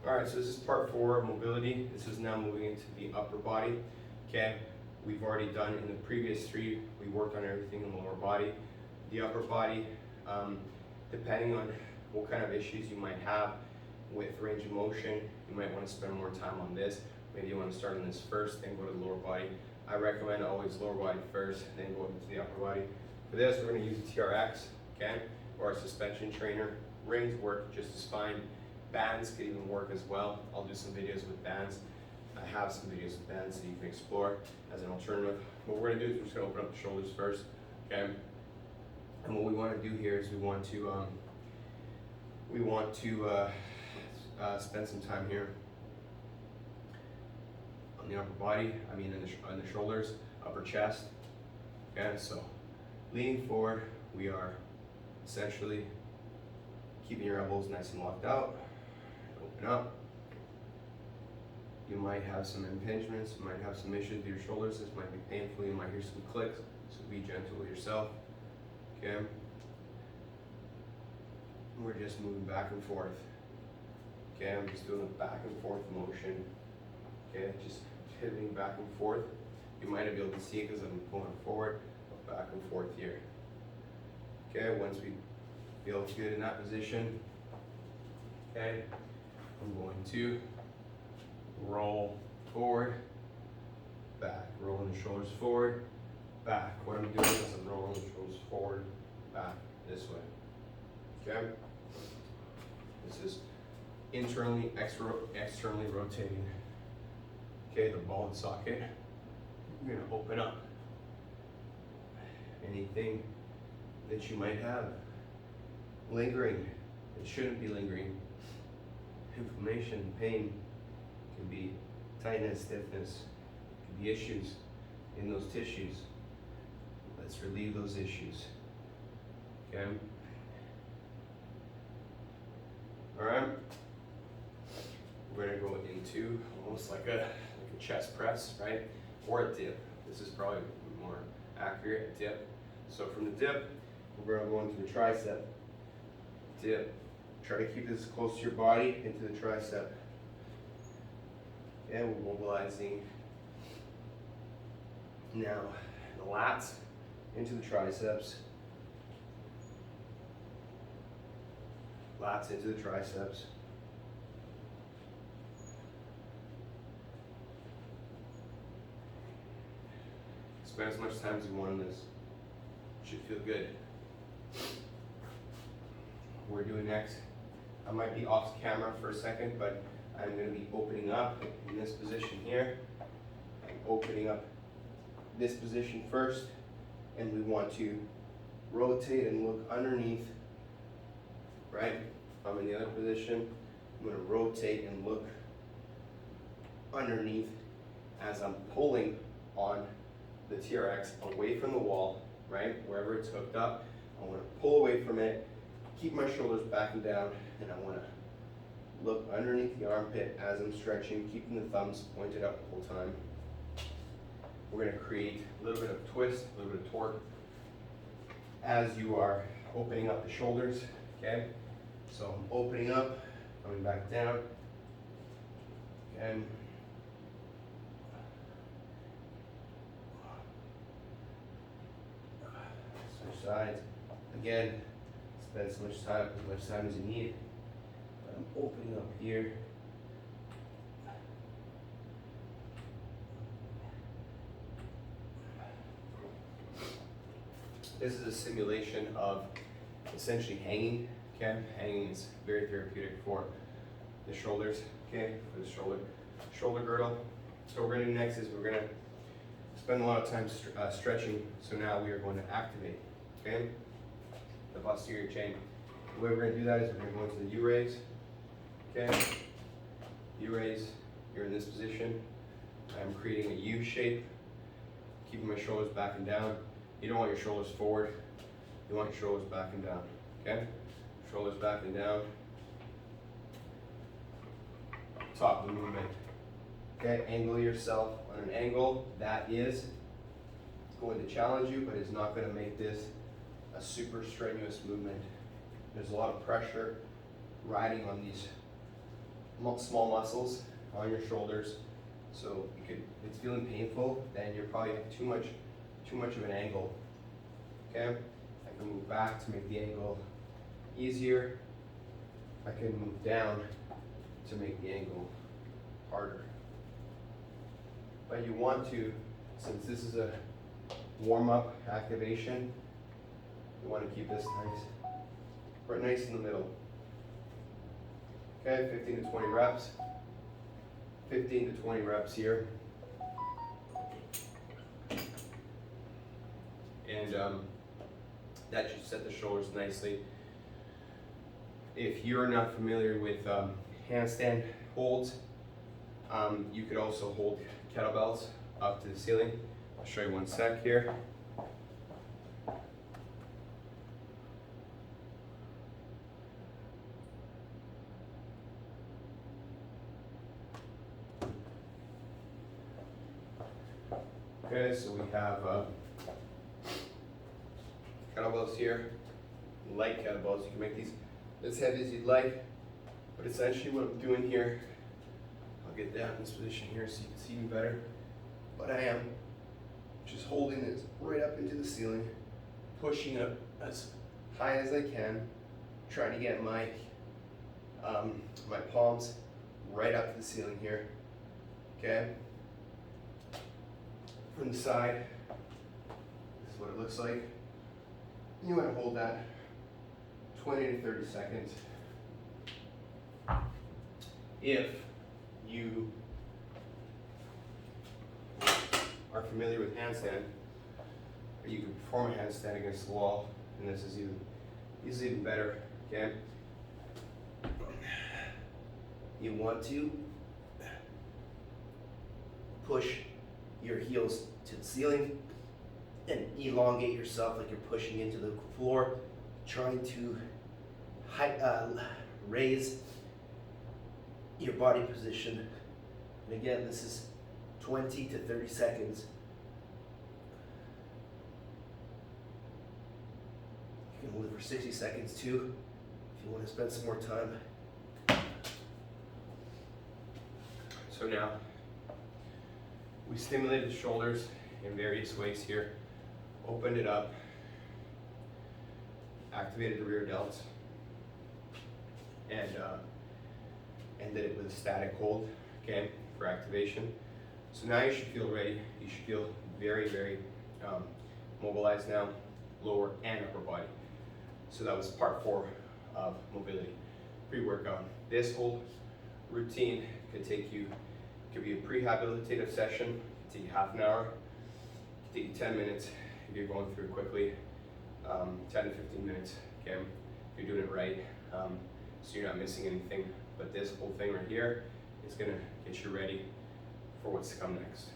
All right, so this is part 4 of mobility. This is now moving into the upper body. Okay, we've already done in the previous 3, we worked on everything in the lower body. The upper body, depending on what kind of issues you might have with range of motion, you might want to spend more time on this. Maybe you want to start on this first, then go to the lower body. I recommend always lower body first, then go into the upper body. For this, we're going to use a TRX, okay, or a suspension trainer. Rings work just as fine. Bands could even work as well. I'll do some videos with bands. I have some videos with bands that you can explore as an alternative. What we're going to do is we're just going to open up the shoulders first, okay? And what we want to do here is we want to spend some time here on the upper body. I mean, on the shoulders, upper chest. Okay, so leaning forward, we are essentially keeping your elbows nice and locked out. Open up. You might have some impingements, you might have some issues with your shoulders. This might be painful, you might hear some clicks, so be gentle with yourself. Okay? We're just moving back and forth. Okay, I'm just doing a back and forth motion. Okay, just pivoting back and forth. You might not be able to see it because I'm going forward, but back and forth here. Okay, once we feel good in that position, okay, I'm going to roll forward, back, rolling the shoulders forward, back. What I'm doing is I'm rolling the shoulders forward, back, this way. Okay? This is internally, externally rotating. Okay, the ball and socket. We're gonna open up anything that you might have lingering. It shouldn't be lingering. Inflammation, pain, can be tightness, stiffness, can be issues in those tissues. Let's relieve those issues. Okay? Alright? We're gonna go into almost like a chest press, right? Or a dip. This is probably more accurate, a dip. So from the dip, we're gonna go into the tricep. Dip. Try to keep this close to your body, into the tricep. And we're mobilizing now the lats into the triceps. Lats into the triceps. Spend as much time as you want on this. Should feel good. What we're doing next, I might be off camera for a second, but I'm going to be opening up in this position here. I'm opening up this position first, and we want to rotate and look underneath, right? If I'm in the other position, I'm going to rotate and look underneath as I'm pulling on the TRX away from the wall, right? Wherever it's hooked up, I want to pull away from it, keep my shoulders back and down, and I want to look underneath the armpit as I'm stretching, keeping the thumbs pointed up the whole time. We're going to create a little bit of twist, a little bit of torque as you are opening up the shoulders, okay? So I'm opening up, coming back down, and switch sides. Again, spend as much time as you need. I'm opening up here. This is a simulation of essentially hanging. Okay, hanging is very therapeutic for the shoulders. Okay, for the shoulder girdle. So what we're going to do next is we're going to spend a lot of time stretching. So now we are going to activate. Okay, the posterior chain. The way we're going to do that is we're going to go into the U-raise. Okay, U-raise, you're in this position. I'm creating a U shape, keeping my shoulders back and down. You don't want your shoulders forward, you want your shoulders back and down, okay? Shoulders back and down. Top of the movement. Okay, angle yourself on an angle that is going to challenge you, but is not going to make this a super strenuous movement. There's a lot of pressure riding on these small muscles on your shoulders. So if it's feeling painful, then you're probably have too much of an angle. Okay, I can move back to make the angle easier. I can move down to make the angle harder. But you want to, since this is a warm-up activation, you want to keep this nice in the middle. Okay, 15 to 20 reps. 15 to 20 reps here. And that should set the shoulders nicely. If you're not familiar with handstand holds, you could also hold kettlebells up to the ceiling. I'll show you one sec here. Okay, so we have kettlebells here, light kettlebells. You can make these as heavy as you'd like, but essentially what I'm doing here, I'll get down in this position here so you can see me better, but I am just holding this right up into the ceiling, pushing it up as high as I can, trying to get my my palms right up to the ceiling here, okay? From the side, this is what it looks like. You want to hold that 20 to 30 seconds. If you are familiar with handstand, you can perform a handstand against the wall, and this is even better, okay? You want to push your heels to the ceiling and elongate yourself like you're pushing into the floor, trying to raise your body position. And again, this is 20 to 30 seconds. You can hold it for 60 seconds too, if you want to spend some more time. So now, we stimulated the shoulders in various ways here. Opened it up, activated the rear delts, and ended it with a static hold, okay, for activation. So now you should feel ready. You should feel very, very mobilized now, lower and upper body. So that was part 4 of mobility, pre-workout. This whole routine could be a prehabilitative session, it could take you half an hour, it could take you 10 minutes if you're going through it quickly, 10 to 15 minutes, okay, if you're doing it right, so you're not missing anything. But this whole thing right here is gonna get you ready for what's to come next.